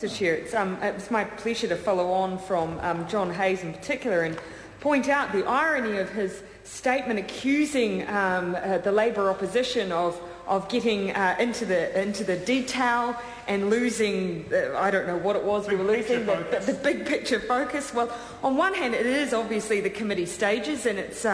Mr. Chair, it's my pleasure to follow on from John Hayes in particular and point out the irony of his statement accusing the Labour opposition of getting into the detail and losing, I don't know what it was we were losing, the big picture focus. Well, on one hand, it is obviously the committee stages, and it's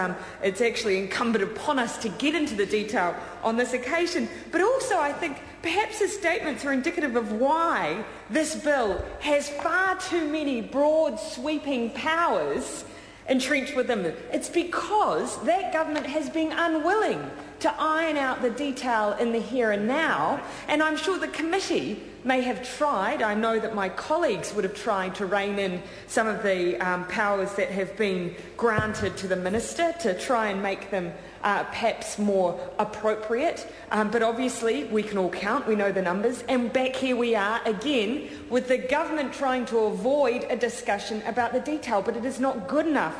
actually incumbent upon us to get into the detail on this occasion. But also, I think perhaps his statements are indicative of why this bill has far too many broad, sweeping powers entrenched within it. It's because that government has been unwilling to iron out the detail in the here and now, and I'm sure the committee may have tried. I know that my colleagues would have tried to rein in some of the powers that have been granted to the minister to try and make them perhaps more appropriate, but obviously we can all count, we know the numbers, and back here we are again with the government trying to avoid a discussion about the detail. But it is not good enough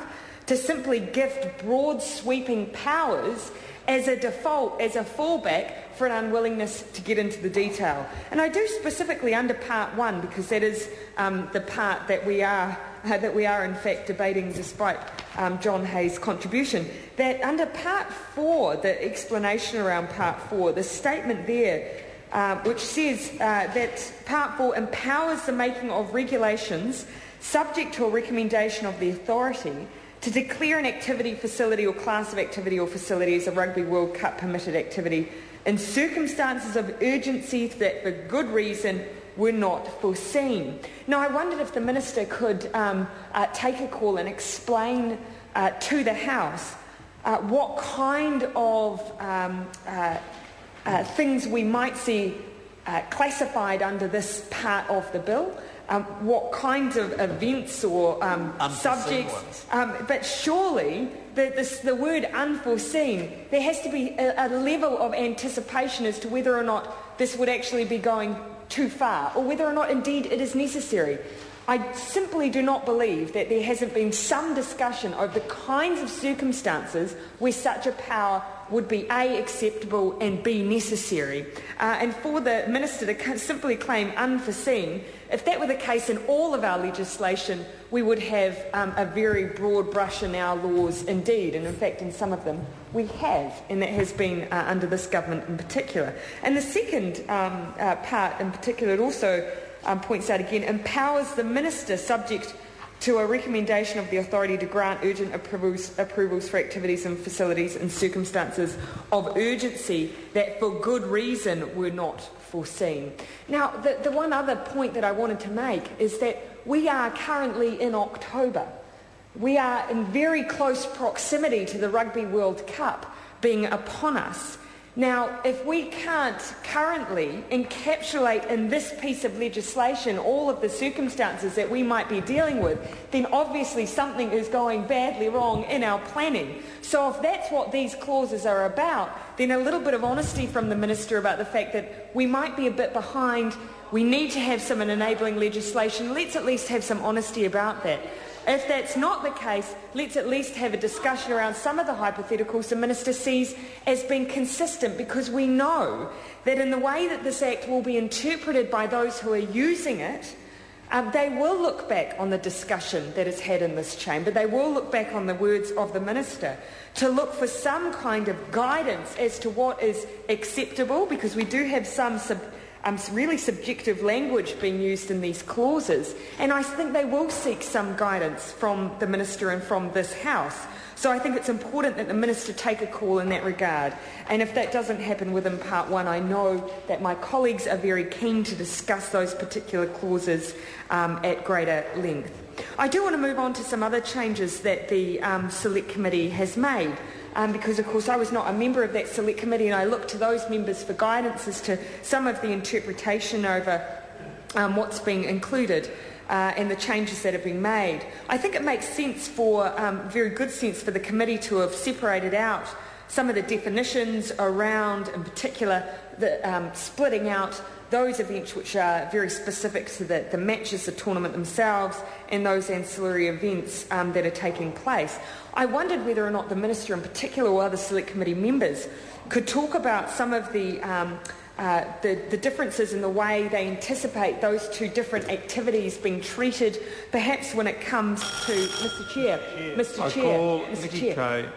to simply gift broad sweeping powers as a default, as a fallback for an unwillingness to get into the detail. And I do specifically under Part 1, because that is the part that we are in fact debating despite John Hayes' contribution, that under Part 4, the explanation around Part 4, the statement there which says that Part 4 empowers the making of regulations subject to a recommendation of the authority to declare an activity, facility or class of activity or facility as a Rugby World Cup permitted activity in circumstances of urgency that for good reason were not foreseen. Now, I wondered if the Minister could take a call and explain to the House what kind of things we might see classified under this part of the bill. What kinds of events or subjects, but surely the word unforeseen, there has to be a level of anticipation as to whether or not this would actually be going too far, or whether or not indeed it is necessary. I simply do not believe that there hasn't been some discussion of the kinds of circumstances where such a power would be A, acceptable, and B, necessary. And for the Minister to simply claim unforeseen, if that were the case in all of our legislation, we would have a very broad brush in our laws indeed, and in fact in some of them we have, and that has been under this government in particular. And the second part in particular, it also points out again, empowers the Minister subject to a recommendation of the authority to grant urgent approvals for activities and facilities in circumstances of urgency that for good reason were not foreseen. Now, the one other point that I wanted to make is that we are currently in October. We are in very close proximity to the Rugby World Cup being upon us. Now, if we can't currently encapsulate in this piece of legislation all of the circumstances that we might be dealing with, then obviously something is going badly wrong in our planning. So if that's what these clauses are about, then a little bit of honesty from the Minister about the fact that we might be a bit behind, we need to have some enabling legislation, let's at least have some honesty about that. If that's not the case, let's at least have a discussion around some of the hypotheticals the Minister sees as being consistent, because we know that in the way that this Act will be interpreted by those who are using it, they will look back on the discussion that is had in this chamber. They will look back on the words of the Minister to look for some kind of guidance as to what is acceptable, because we do have some really subjective language being used in these clauses, and I think they will seek some guidance from the Minister and from this House. So I think it's important that the Minister take a call in that regard, and if that doesn't happen within Part 1, I know that my colleagues are very keen to discuss those particular clauses at greater length. I do want to move on to some other changes that the Select Committee has made. Because, of course, I was not a member of that Select Committee, and I looked to those members for guidance as to some of the interpretation over what's being included and the changes that have been made. I think it makes sense very good sense for the committee to have separated out some of the definitions around, in particular, the splitting out those events which are very specific to the matches, the tournament themselves, and those ancillary events that are taking place. I wondered whether or not the Minister in particular or other Select Committee members could talk about some of the the differences in the way they anticipate those two different activities being treated, perhaps when it comes to Mr. Chair. I call Nikki Kay